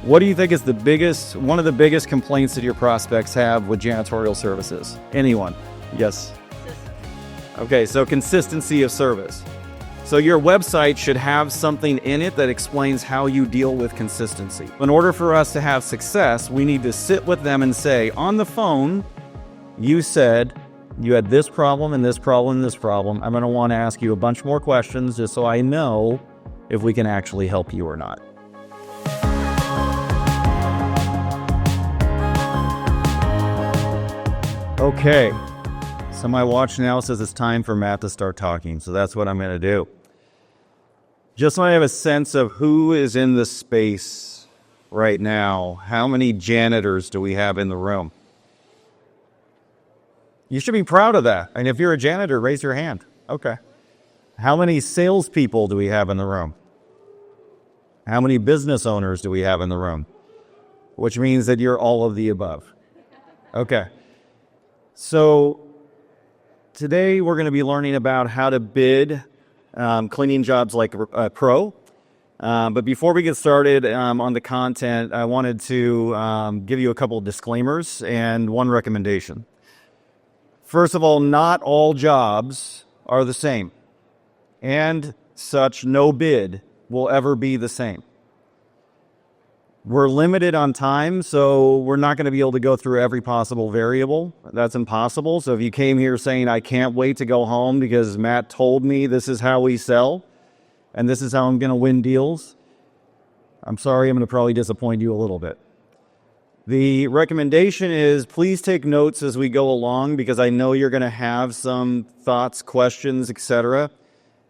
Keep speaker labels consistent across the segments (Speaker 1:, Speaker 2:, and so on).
Speaker 1: What do you think is one of the biggest complaints that your prospects have with janitorial services? Anyone? Yes. Okay, so consistency of service. So your website should have something in it that explains how you deal with consistency. In order for us to have success, we need to sit with them and say, on the phone, you said you had this problem and this problem and this problem. I'm going to want to ask you a bunch more questions just so I know if we can actually help you or not. Okay, so my watch now says it's time for Matt to start talking, so that's what I'm going to do. Just so I have a sense of who is in the space right now, how many janitors do we have in the room? You should be proud of that. And if you're a janitor, raise your hand. Okay. How many salespeople do we have in the room? How many business owners do we have in the room? Which means that you're all of the above. Okay. So today we're going to be learning about how to bid cleaning jobs like a pro. But before we get started on the content, I wanted to give you a couple of disclaimers and one recommendation. First of all, not all jobs are the same, and such no bid will ever be the same. We're limited on time, so we're not going to be able to go through every possible variable. That's impossible. So if you came here saying, I can't wait to go home because Matt told me this is how we sell and this is how I'm going to win deals, I'm sorry, I'm going to probably disappoint you a little bit. The recommendation is please take notes as we go along because I know you're going to have some thoughts, questions, etc.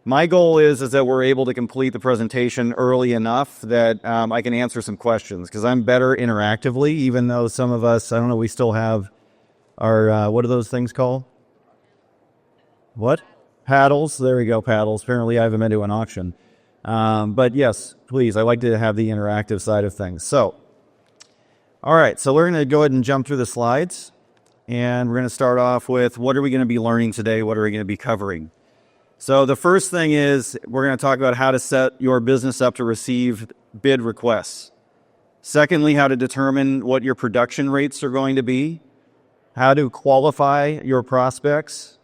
Speaker 1: My goal is that we're able to complete the presentation early enough that I can answer some questions because I'm better interactively, even though some of us, I don't know, we still have our, what are those things called? What? Paddles. There we go, paddles. Apparently I haven't been to an auction. But yes, please, I like to have the interactive side of things. So, all right, so we're going to go ahead and jump through the slides. And we're going to start off with what are we going to be learning today? What are we going to be covering? So the first thing is we're going to talk about how to set your business up to receive bid requests. Secondly, how to determine what your production rates are going to be, how to qualify your prospects,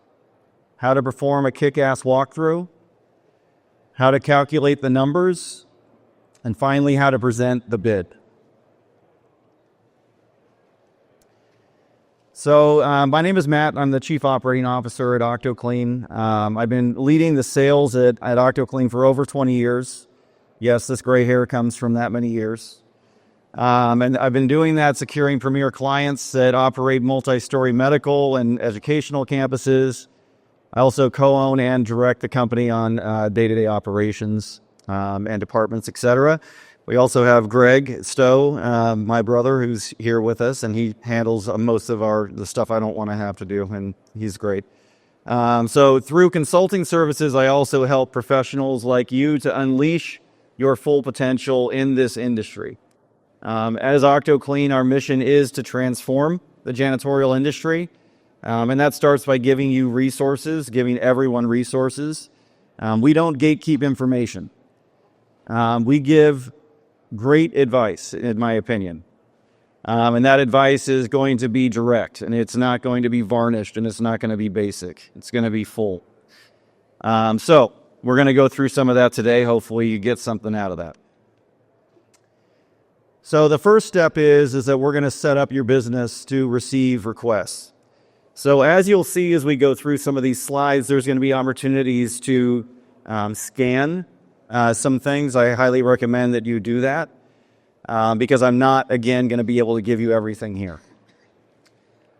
Speaker 1: how to perform a kick-ass walkthrough, how to calculate the numbers, and finally, how to present the bid. So my name is Matt. I'm the Chief Operating Officer at OctoClean. I've been leading the sales at OctoClean for over 20 years. Yes, this gray hair comes from that many years. And I've been doing that securing premier clients that operate multi-story medical and educational campuses. I also co-own and direct the company on day-to-day operations and departments, etc. We also have Greg Stowe, my brother, who's here with us, and he handles most of the stuff I don't want to have to do, and he's great. So through consulting services, I also help professionals like you to unleash your full potential in this industry. As OctoClean, our mission is to transform the janitorial industry, and that starts by giving you resources, giving everyone resources. We don't gatekeep information. We give great advice, in my opinion. And that advice is going to be direct, and it's not going to be varnished, and it's not going to be basic. It's going to be full. So we're going to go through some of that today. Hopefully you get something out of that. So the first step is that we're going to set up your business to receive requests. So as you'll see as we go through some of these slides, there's going to be opportunities to scan some things. I highly recommend that you do that because I'm not, again, going to be able to give you everything here.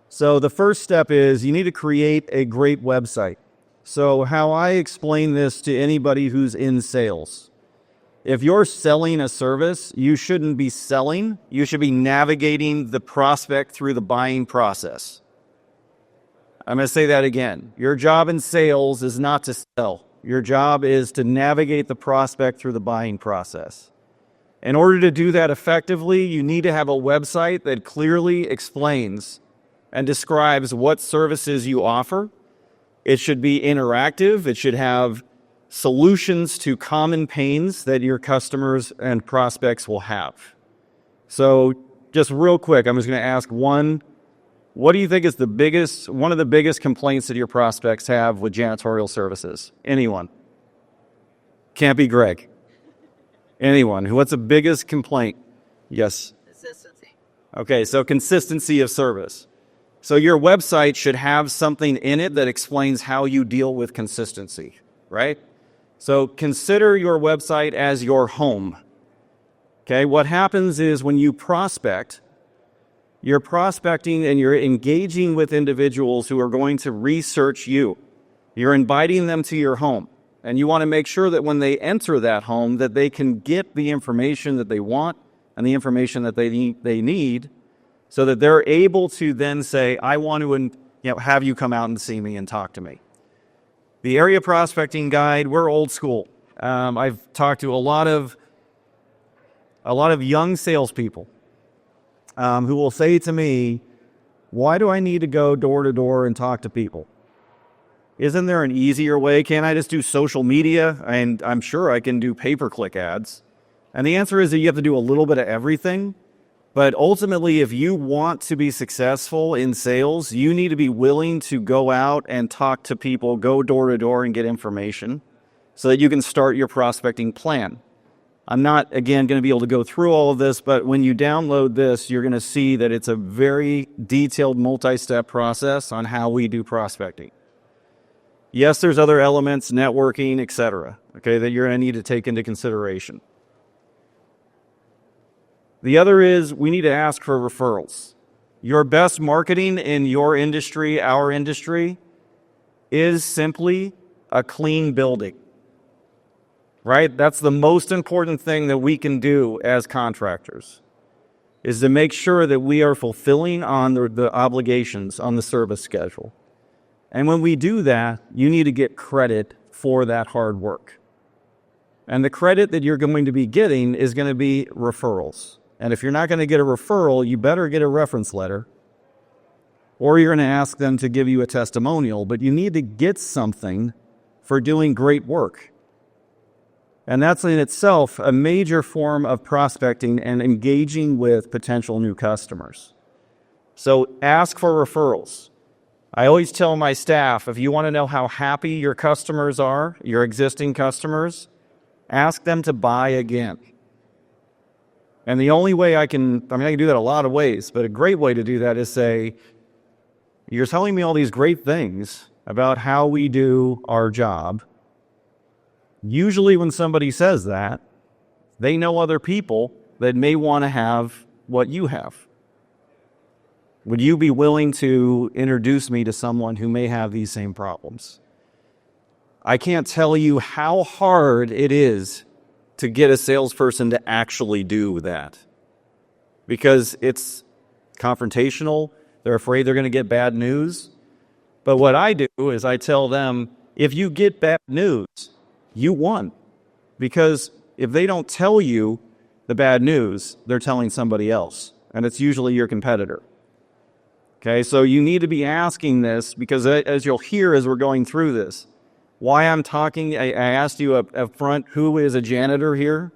Speaker 1: So the first step is you need to create a great website. So how I explain this to anybody who's in sales, if you're selling a service, you shouldn't be selling. You should be navigating the prospect through the buying process. I'm going to say that again. Your job in sales is not to sell. Your job is to navigate the prospect through the buying process. In order to do that effectively, you need to have a website that clearly explains and describes what services you offer. It should be interactive. It should have solutions to common pains that your customers and prospects will have. So just real quick, I'm just going to ask one. What do you think is one of the biggest complaints that your prospects have with janitorial services? Anyone? Can't be Greg. Anyone? What's the biggest complaint? Yes.
Speaker 2: Consistency.
Speaker 1: Okay, so consistency of service. So your website should have something in it that explains how you deal with consistency, right? So consider your website as your home. Okay, what happens is when you prospect, you're prospecting and you're engaging with individuals who are going to research you. You're inviting them to your home. And you want to make sure that when they enter that home, that they can get the information that they want and the information that they need so that they're able to then say, I want to have you come out and see me and talk to me. The area prospecting guide, we're old school. I've talked to a lot of young salespeople who will say to me, why do I need to go door to door and talk to people? Isn't there an easier way? Can't I just do social media? And I'm sure I can do pay-per-click ads. And the answer is that you have to do a little bit of everything. But ultimately, if you want to be successful in sales, you need to be willing to go out and talk to people, go door to door and get information so that you can start your prospecting plan. I'm not, again, going to be able to go through all of this, but when you download this, you're going to see that it's a very detailed multi-step process on how we do prospecting. Yes, there's other elements, networking, etc., okay, that you're going to need to take into consideration. The other is we need to ask for referrals. Your best marketing in your industry, our industry, is simply a clean building. Right? That's the most important thing that we can do as contractors, is to make sure that we are fulfilling on the obligations on the service schedule. And when we do that, you need to get credit for that hard work. And the credit that you're going to be getting is going to be referrals. And if you're not going to get a referral, you better get a reference letter, or you're going to ask them to give you a testimonial, but you need to get something for doing great work. And that's in itself a major form of prospecting and engaging with potential new customers. So ask for referrals. I always tell my staff, if you want to know how happy your customers are, your existing customers, ask them to buy again. And the only way I can do that a lot of ways, but a great way to do that is say, you're telling me all these great things about how we do our job. Usually when somebody says that, they know other people that may want to have what you have. Would you be willing to introduce me to someone who may have these same problems? I can't tell you how hard it is to get a salesperson to actually do that, because it's confrontational. They're afraid they're going to get bad news. But what I do is I tell them, if you get bad news, you won. Because if they don't tell you the bad news, they're telling somebody else, and it's usually your competitor. Okay, so you need to be asking this, because as you'll hear as we're going through this, why I'm talking, I asked you up front, who is a janitor here,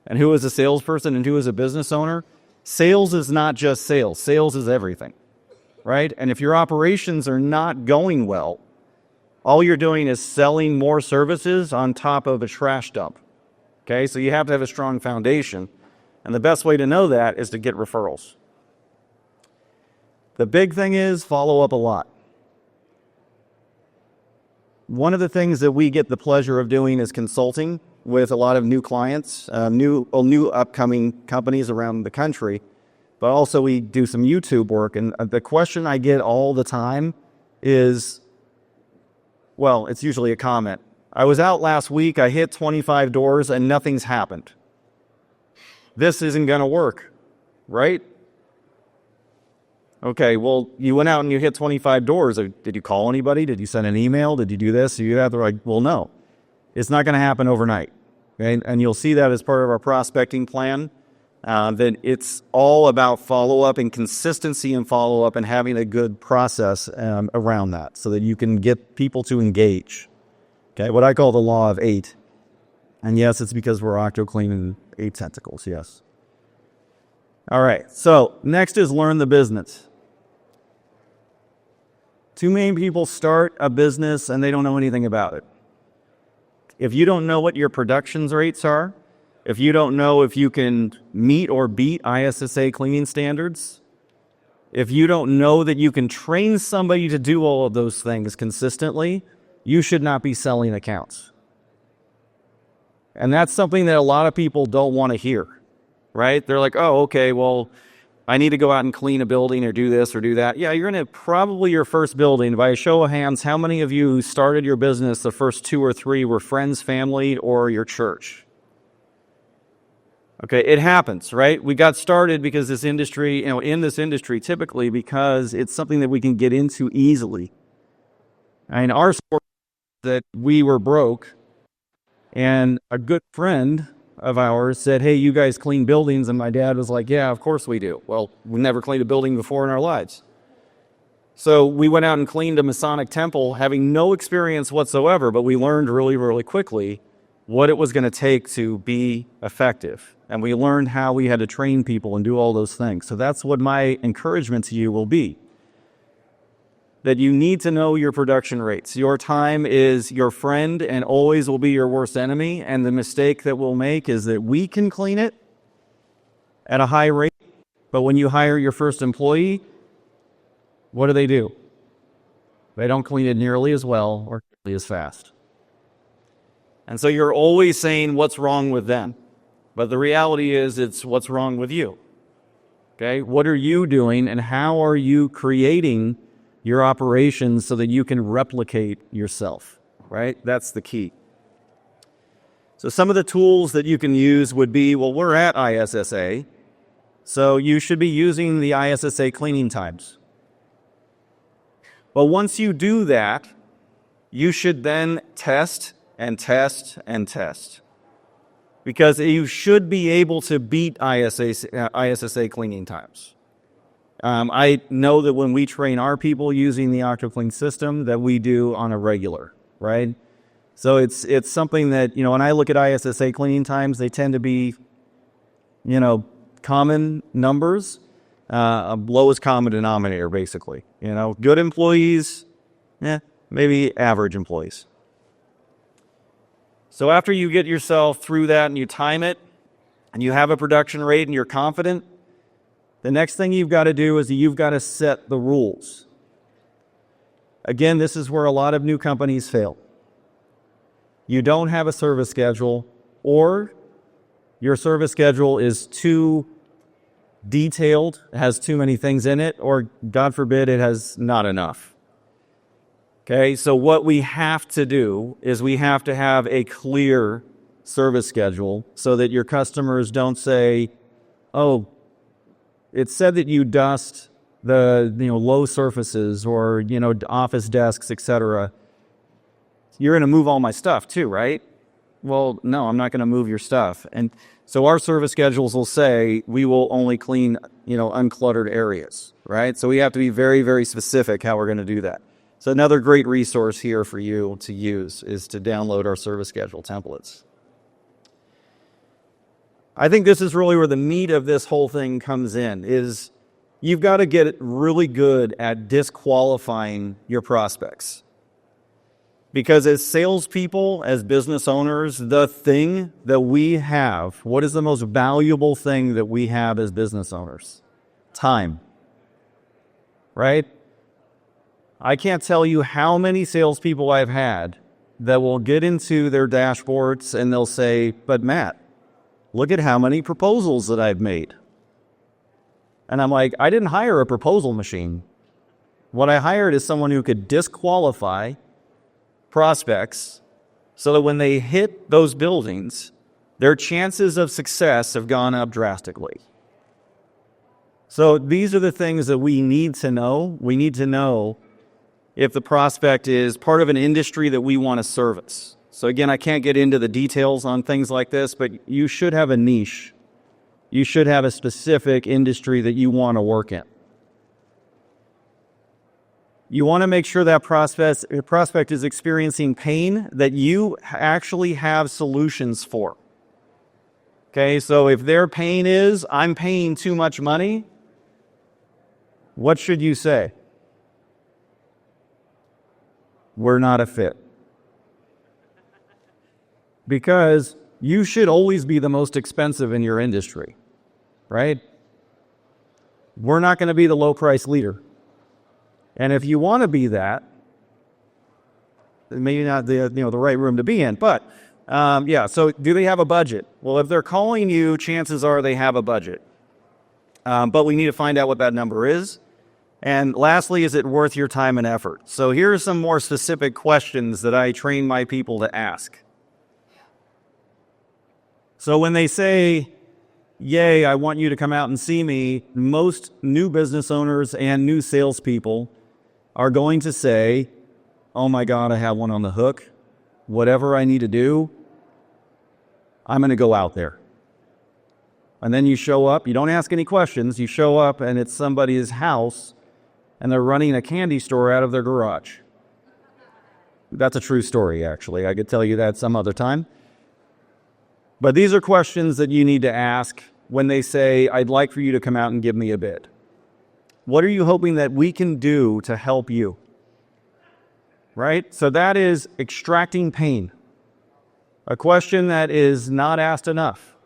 Speaker 1: and who is a salesperson, and who is a business owner. Sales is not just sales. Sales is everything, right? And if your operations are not going well, all you're doing is selling more services on top of a trash dump. Okay, so you have to have a strong foundation. And the best way to know that is to get referrals. The big thing is follow up a lot. One of the things that we get the pleasure of doing is consulting with a lot of new clients, new upcoming companies around the country. But also we do some YouTube work. And the question I get all the time is, well, it's usually a comment. I was out last week, I hit 25 doors and nothing's happened. This isn't going to work, right? Okay, well, you went out and you hit 25 doors. Did you call anybody? Did you send an email? Did you do this? You have to like, well, no. It's not going to happen overnight. Okay? And you'll see that as part of our prospecting plan, that it's all about follow-up and consistency and follow-up and having a good process around that so that you can get people to engage. Okay, what I call the law of 8. And yes, it's because we're OctoClean and 8 tentacles, yes. All right, so next is learn the business. Too many people start a business and they don't know anything about it. If you don't know what your production rates are, if you don't know if you can meet or beat ISSA cleaning standards, if you don't know that you can train somebody to do all of those things consistently, you should not be selling accounts. And that's something that a lot of people don't want to hear, right? They're like, oh, okay, well, I need to go out and clean a building or do this or do that. Yeah, you're going to probably your first building. By a show of hands, how many of you who started your business, the first 2 or 3 were friends, family, or your church? Okay, it happens, right? We got started because this industry, in this industry typically because it's something that we can get into easily. And our story is that we were broke and a good friend of ours said, hey, you guys clean buildings? And my dad was like, yeah, of course we do. Well, we never cleaned a building before in our lives. So we went out and cleaned a Masonic temple having no experience whatsoever, but we learned really, really quickly what it was going to take to be effective. And we learned how we had to train people and do all those things. So that's what my encouragement to you will be. That you need to know your production rates. Your time is your friend and always will be your worst enemy. And the mistake that we'll make is that we can clean it at a high rate. But when you hire your first employee, what do? They don't clean it nearly as well or nearly as fast. And so you're always saying what's wrong with them. But the reality is it's what's wrong with you. Okay? What are you doing and how are you creating your operations so that you can replicate yourself, right? That's the key. So some of the tools that you can use would be, well, we're at ISSA, so you should be using the ISSA cleaning times. Well, once you do that, you should then test and test and test. Because you should be able to beat ISSA cleaning times. I know that when we train our people using the OctoClean system that we do on a regular, right? So it's something that, when I look at ISSA cleaning times, they tend to be, common numbers, lowest common denominator, basically. Good employees, maybe average employees. So after you get yourself through that and you time it and you have a production rate and you're confident, the next thing you've got to do is you've got to set the rules. Again, this is where a lot of new companies fail. You don't have a service schedule, or your service schedule is too detailed, has too many things in it, or God forbid it has not enough. Okay, so what we have to do is we have to have a clear service schedule so that your customers don't say, oh, it said that you dust the low surfaces or office desks, etc. You're going to move all my stuff too, right? Well, no, I'm not going to move your stuff. And so our service schedules will say we will only clean uncluttered areas, right? So we have to be very, very specific how we're going to do that. So another great resource here for you to use is to download our service schedule templates. I think this is really where the meat of this whole thing comes in, is you've got to get really good at disqualifying your prospects. Because as salespeople, as business owners, the thing that we have, what is the most valuable thing that we have as business owners? Time. Right? I can't tell you how many salespeople I've had that will get into their dashboards and they'll say, but Matt, look at how many proposals that I've made. And I'm like, I didn't hire a proposal machine. What I hired is someone who could disqualify prospects so that when they hit those buildings, their chances of success have gone up drastically. So these are the things that we need to know. We need to know if the prospect is part of an industry that we want to service. So again, I can't get into the details on things like this, but you should have a niche. You should have a specific industry that you want to work in. You want to make sure that prospect is experiencing pain that you actually have solutions for. Okay, so if their pain is, I'm paying too much money, what should you say? We're not a fit. Because you should always be the most expensive in your industry, right? We're not going to be the low price leader. And if you want to be that, maybe not the right room to be in, but so do they have a budget? Well, if they're calling you, chances are they have a budget. But we need to find out what that number is. And lastly, is it worth your time and effort? So here are some more specific questions that I train my people to ask. So when they say, yay, I want you to come out and see me, most new business owners and new salespeople are going to say, oh my God, I have one on the hook. Whatever I need to do, I'm going to go out there. And then you show up, you don't ask any questions, you show up and it's somebody's house and they're running a candy store out of their garage. That's a true story, actually. I could tell you that some other time. But these are questions that you need to ask when they say, I'd like for you to come out and give me a bid. What are you hoping that we can do to help you? Right? So that is extracting pain. A question that is not asked enough.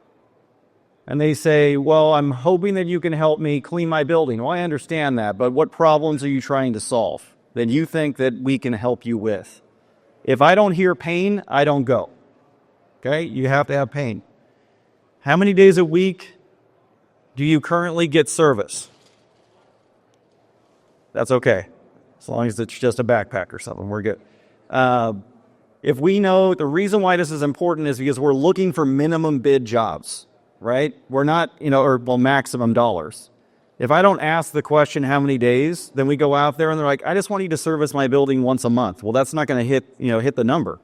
Speaker 1: And they say, well, I'm hoping that you can help me clean my building. Well, I understand that, but what problems are you trying to solve that you think that we can help you with? If I don't hear pain, I don't go. Okay? You have to have pain. How many days a week do you currently get service? That's okay. As long as it's just a backpack or something, we're good. If we know, the reason why this is important is because we're looking for minimum bid jobs, right? We're not, maximum dollars. If I don't ask the question how many days, then we go out there and they're like, I just want you to service my building once a month. Well, that's not going to hit the number.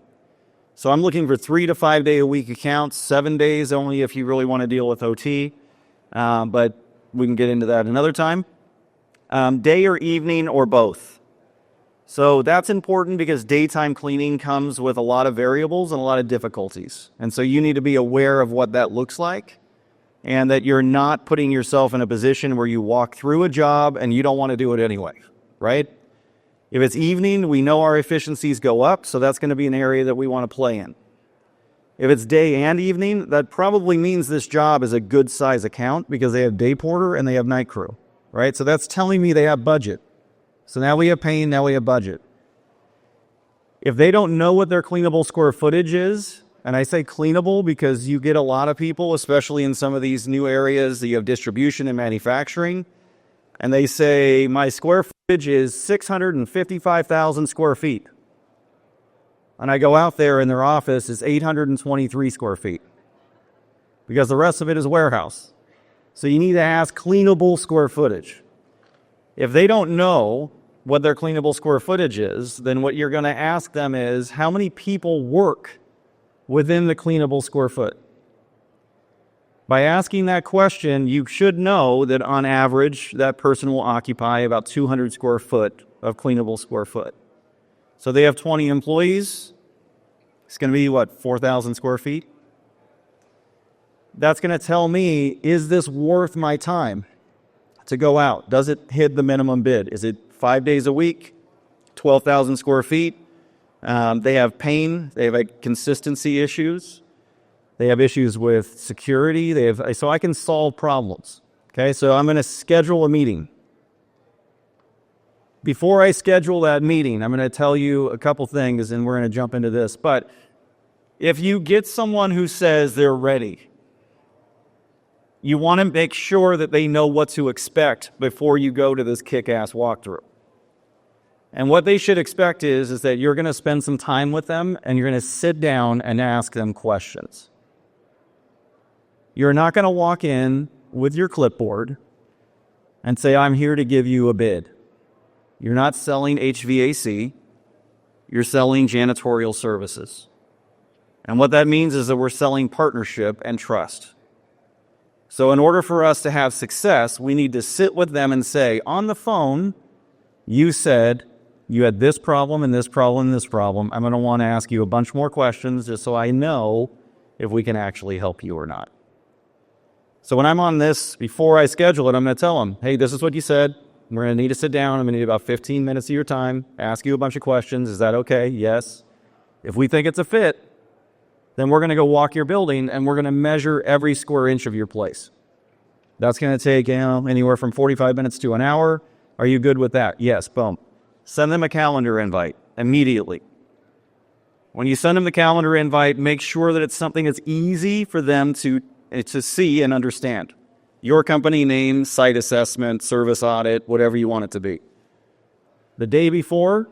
Speaker 1: So I'm looking for 3 to 5 day a week accounts, 7 days only if you really want to deal with OT. But we can get into that another time. Day or evening or both. So that's important because daytime cleaning comes with a lot of variables and a lot of difficulties. And so you need to be aware of what that looks like and that you're not putting yourself in a position where you walk through a job and you don't want to do it anyway, right? If it's evening, we know our efficiencies go up, so that's going to be an area that we want to play in. If it's day and evening, that probably means this job is a good size account because they have day porter and they have night crew, right? So that's telling me they have budget. So now we have pain, now we have budget. If they don't know what their cleanable square footage is, and I say cleanable because you get a lot of people, especially in some of these new areas that you have distribution and manufacturing, and they say, my square footage is 655,000 square feet. And I go out there and their office is 823 square feet because the rest of it is warehouse. So you need to ask cleanable square footage. If they don't know what their cleanable square footage is, then what you're going to ask them is, how many people work within the cleanable square foot? By asking that question, you should know that on average, that person will occupy about 200 square foot of cleanable square foot. So they have 20 employees. It's going to be, 4,000 square feet? That's going to tell me, is this worth my time to go out? Does it hit the minimum bid? Is it 5 days a week, 12,000 square feet? They have pain. They have consistency issues. They have issues with security. So I can solve problems. Okay, so I'm going to schedule a meeting. Before I schedule that meeting, I'm going to tell you a couple things, and we're going to jump into this. But if you get someone who says they're ready, you want to make sure that they know what to expect before you go to this kick-ass walkthrough. And what they should expect is that you're going to spend some time with them and you're going to sit down and ask them questions. You're not going to walk in with your clipboard and say, I'm here to give you a bid. You're not selling HVAC. You're selling janitorial services. And what that means is that we're selling partnership and trust. So in order for us to have success, we need to sit with them and say, on the phone, you said you had this problem and this problem and this problem. I'm going to want to ask you a bunch more questions just so I know if we can actually help you or not. So when I'm on this, before I schedule it, I'm going to tell them, hey, this is what you said. We're going to need to sit down. I'm going to need about 15 minutes of your time, ask you a bunch of questions. Is that okay? Yes. If we think it's a fit, then we're going to go walk your building and we're going to measure every square inch of your place. That's going to take anywhere from 45 minutes to an hour. Are you good with that? Yes. Boom. Send them a calendar invite immediately. When you send them the calendar invite, make sure that it's something that's easy for them to see and understand. Your company name, site assessment, service audit, whatever you want it to be. The day before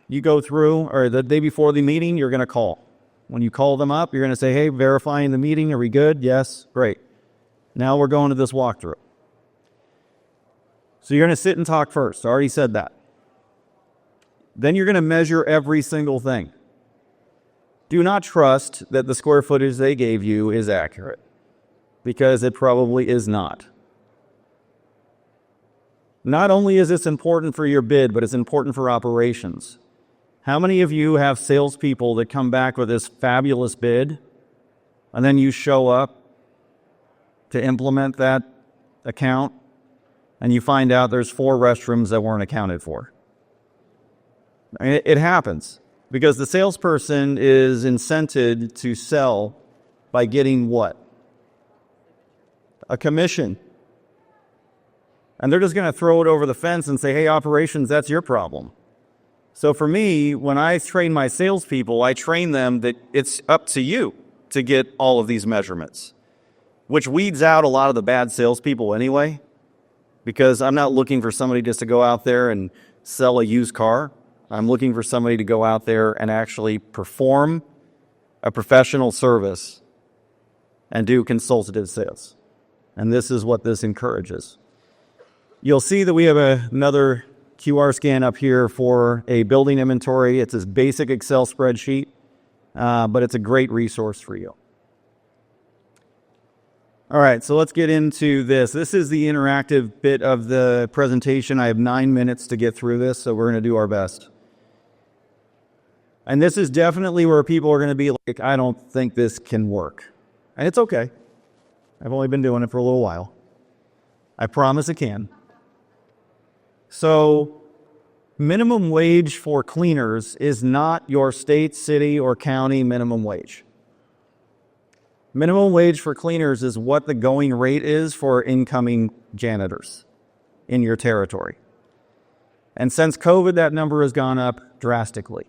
Speaker 1: you go through, or the day before the meeting, you're going to call. When you call them up, you're going to say, hey, verifying the meeting, are we good? Yes, great. Now we're going to this walkthrough. So you're going to sit and talk first. I already said that. Then you're going to measure every single thing. Do not trust that the square footage they gave you is accurate, because it probably is not. Not only is this important for your bid, but it's important for operations. How many of you have salespeople that come back with this fabulous bid, and then you show up to implement that account, and you find out there's 4 restrooms that weren't accounted for? It happens, because the salesperson is incented to sell by getting what? A commission. And they're just going to throw it over the fence and say, hey, operations, that's your problem. So for me, when I train my salespeople, I train them that it's up to you to get all of these measurements, which weeds out a lot of the bad salespeople anyway, because I'm not looking for somebody just to go out there and sell a used car. I'm looking for somebody to go out there and actually perform a professional service and do consultative sales. And this is what this encourages. You'll see that we have another QR scan up here for a building inventory. It's this basic Excel spreadsheet, but it's a great resource for you. All right, so let's get into this. This is the interactive bit of the presentation. I have 9 minutes to get through this, so we're going to do our best. And this is definitely where people are going to be like, I don't think this can work. And it's okay. I've only been doing it for a little while. I promise it can. So, minimum wage for cleaners is not your state, city, or county minimum wage. Minimum wage for cleaners is what the going rate is for incoming janitors in your territory. And since COVID, that number has gone up drastically.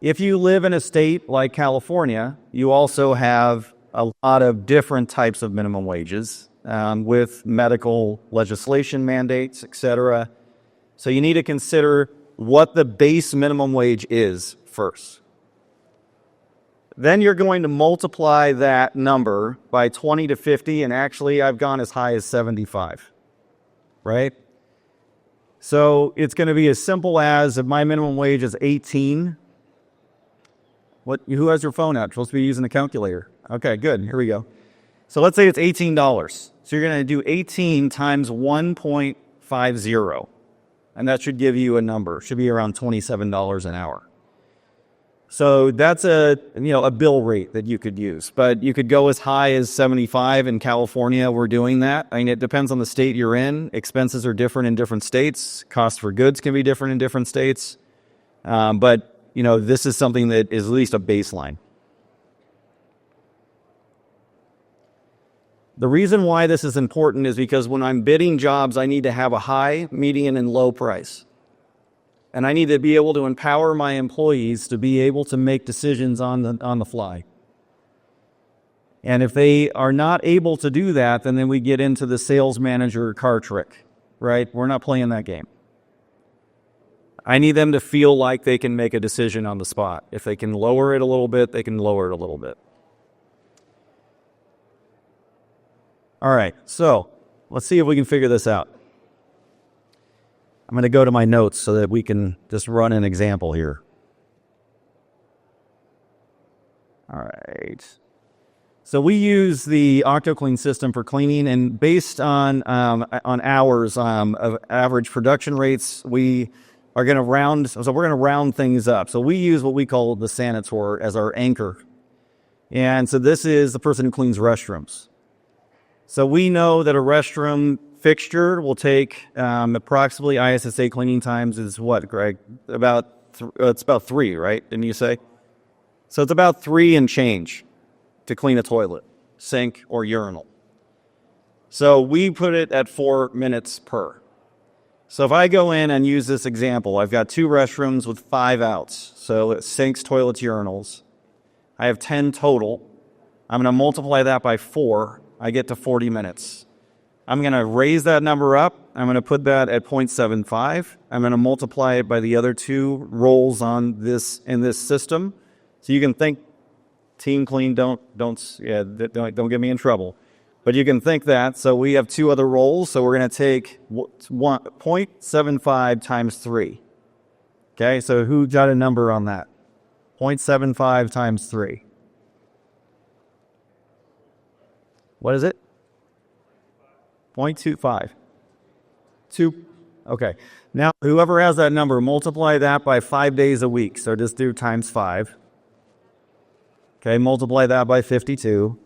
Speaker 1: If you live in a state like California, you also have a lot of different types of minimum wages with medical legislation mandates, etc. So you need to consider what the base minimum wage is first. Then you're going to multiply that number by 20 to 50, and actually I've gone as high as 75, right? So it's going to be as simple as, if my minimum wage is 18, who has your phone out? You're supposed to be using a calculator. Okay, good. Here we go. So let's say it's $18. So you're going to do 18 times 1.50, and that should give you a number. It should be around $27 an hour. So that's a bill rate that you could use, but you could go as high as 75. In California, we're doing that. I mean, it depends on the state you're in. Expenses are different in different states. Cost for goods can be different in different states. But this is something that is at least a baseline. The reason why this is important is because when I'm bidding jobs, I need to have a high, median, and low price. And I need to be able to empower my employees to be able to make decisions on the fly. And if they are not able to do that, then we get into the sales manager card trick, right? We're not playing that game. I need them to feel like they can make a decision on the spot. If they can lower it a little bit, they can lower it a little bit. All right, so let's see if we can figure this out. I'm going to go to my notes so that we can just run an example here. All right. So we use the OctoClean system for cleaning, and based on hours of average production rates, we are going to round. So we're going to round things up. So we use what we call the Sanitor as our anchor. And so this is the person who cleans restrooms. So we know that a restroom fixture will take approximately ISSA cleaning times is what, Greg? It's about 3, right? Didn't you say? So it's about 3 and change to clean a toilet, sink, or urinal. So we put it at 4 minutes per. So if I go in and use this example, I've got 2 restrooms with 5 outs. So it's sinks, toilets, urinals. I have 10 total. I'm going to multiply that by 4. I get to 40 minutes. I'm going to raise that number up. I'm going to put that at 0.75. I'm going to multiply it by the other 2 rolls on this in this system. So you can think, team clean, don't get me in trouble. But you can think that. So we have 2 other rolls. So we're going to take 0.75 times 3. Okay, so who got a number on that? 0.75 times 3. What is it? 0.25. 2. Okay. Now, whoever has that number, multiply that by 5 days a week. So just do times 5. Okay, multiply that by 52.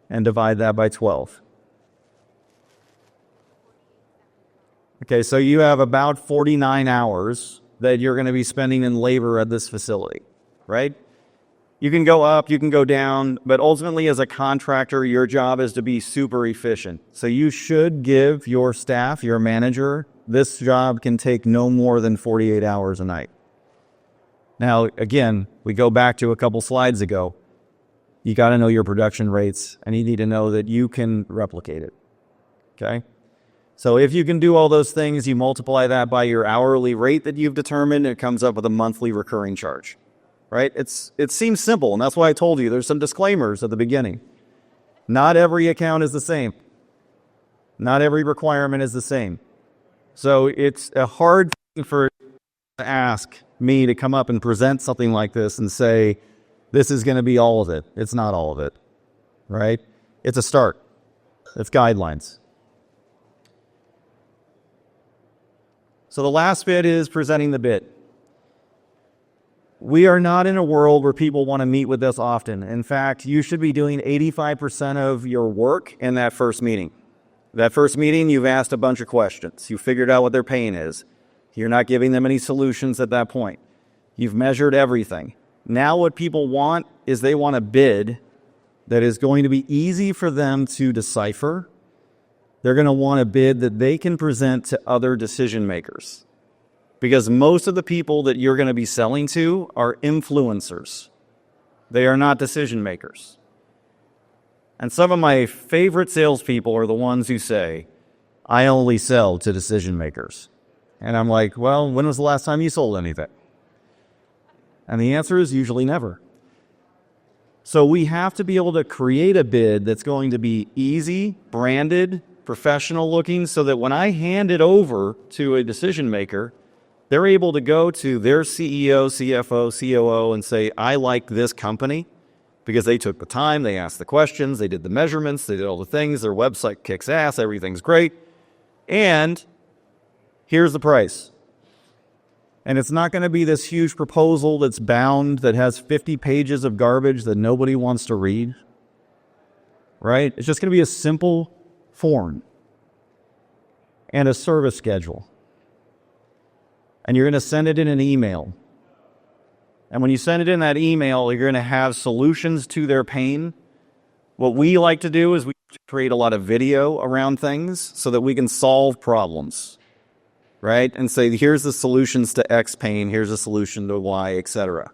Speaker 1: And divide that by 12. Okay, so you have about 49 hours that you're going to be spending in labor at this facility, right? You can go up, you can go down, but ultimately as a contractor, your job is to be super efficient. So you should give your staff, your manager, this job can take no more than 48 hours a night. Now, again, we go back to a couple slides ago. You got to know your production rates, and you need to know that you can replicate it, okay? So if you can do all those things, you multiply that by your hourly rate that you've determined, it comes up with a monthly recurring charge. Right? It seems simple, and that's why I told you there's some disclaimers at the beginning. Not every account is the same. Not every requirement is the same. So it's a hard thing to ask me to come up and present something like this and say, this is going to be all of it. It's not all of it. Right? It's a start. It's guidelines. So the last bit is presenting the bid. We are not in a world where people want to meet with us often. In fact, you should be doing 85% of your work in that first meeting. That first meeting, you've asked a bunch of questions. You figured out what their pain is. You're not giving them any solutions at that point. You've measured everything. Now what people want is they want a bid that is going to be easy for them to decipher. They're going to want a bid that they can present to other decision makers. Because most of the people that you're going to be selling to are influencers. They are not decision makers. And some of my favorite salespeople are the ones who say, I only sell to decision makers. And I'm like, well, when was the last time you sold anything? And the answer is usually never. So we have to be able to create a bid that's going to be easy, branded, professional looking, so that when I hand it over to a decision maker, they're able to go to their CEO, CFO, COO and say, I like this company because they took the time, they asked the questions, they did the measurements, they did all the things, their website kicks ass, everything's great, and here's the price. And it's not going to be this huge proposal that's bound, that has 50 pages of garbage that nobody wants to read, right? It's just going to be a simple form and a service schedule. And you're going to send it in an email. And when you send it in that email, you're going to have solutions to their pain. What we like to do is we create a lot of video around things so that we can solve problems, right? And say, here's the solutions to X pain, here's a solution to Y, etc.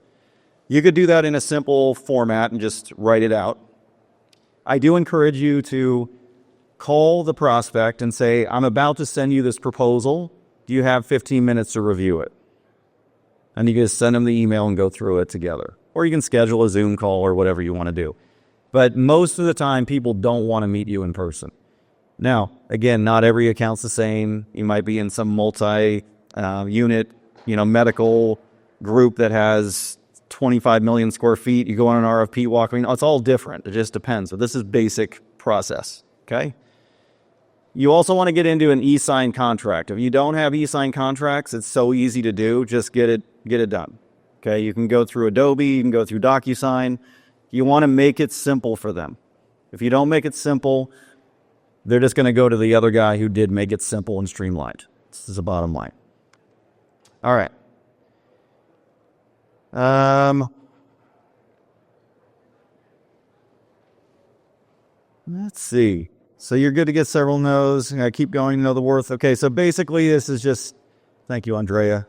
Speaker 1: You could do that in a simple format and just write it out. I do encourage you to call the prospect and say, I'm about to send you this proposal. Do you have 15 minutes to review it? And you can just send them the email and go through it together. Or you can schedule a Zoom call or whatever you want to do. But most of the time, people don't want to meet you in person. Now, again, not every account's the same. You might be in some multi-unit, medical group that has 25 million square feet. You go on an RFP walk. It's all different. It just depends. So this is basic process, okay? You also want to get into an e-sign contract. If you don't have e-sign contracts, it's so easy to do. Just get it done. Okay, you can go through Adobe, you can go through DocuSign. You want to make it simple for them. If you don't make it simple, they're just going to go to the other guy who did make it simple and streamlined. This is the bottom line. All right. Let's see. So you're good to get several no's. I keep going to know the worth. Okay, so basically this is just, thank you, Andrea.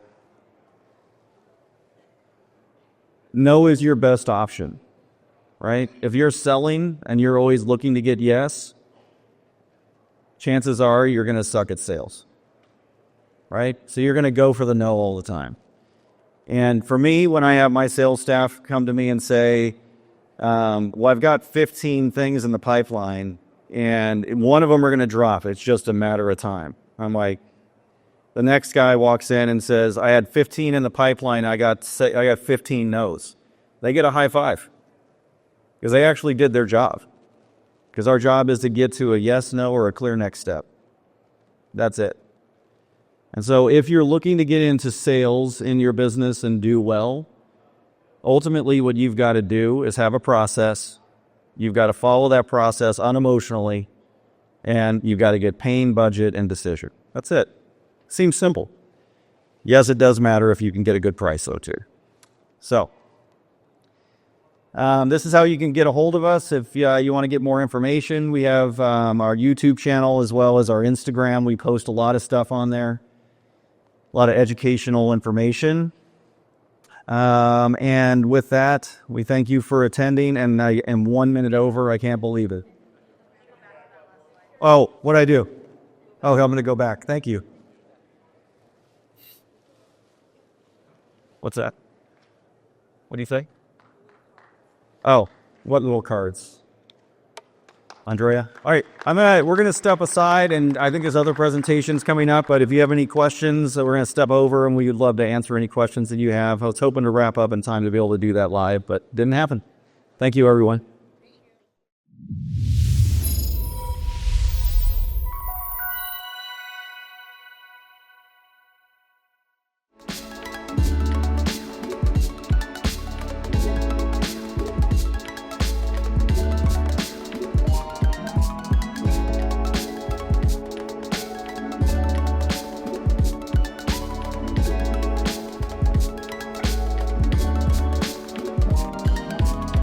Speaker 1: No is your best option, right? If you're selling and you're always looking to get yes, chances are you're going to suck at sales, right? So you're going to go for the no all the time. And for me, when I have my sales staff come to me and say, well, I've got 15 things in the pipeline, and one of them are going to drop. It's just a matter of time. I'm like, the next guy walks in and says, I had 15 in the pipeline. I got 15 no's. They get a high five because they actually did their job. Because our job is to get to a yes, no, or a clear next step. That's it. And so if you're looking to get into sales in your business and do well, ultimately what you've got to do is have a process. You've got to follow that process unemotionally, and you've got to get pain, budget, and decision. That's it. Seems simple. Yes, it does matter if you can get a good price, though, too. So, this is how you can get a hold of us. If you want to get more information, we have our YouTube channel as well as our Instagram. We post a lot of stuff on there, a lot of educational information. And with that, we thank you for attending, and I am 1 minute over. I can't believe it. Oh, what'd I do? Oh, I'm going to go back. Thank you. What's that? What do you say? Oh, what little cards? Andrea? All right, we're going to step aside, and I think there's other presentations coming up, but if you have any questions, we're going to step over, and we would love to answer any questions that you have. I was hoping to wrap up in time to be able to do that live, but didn't happen. Thank you, everyone.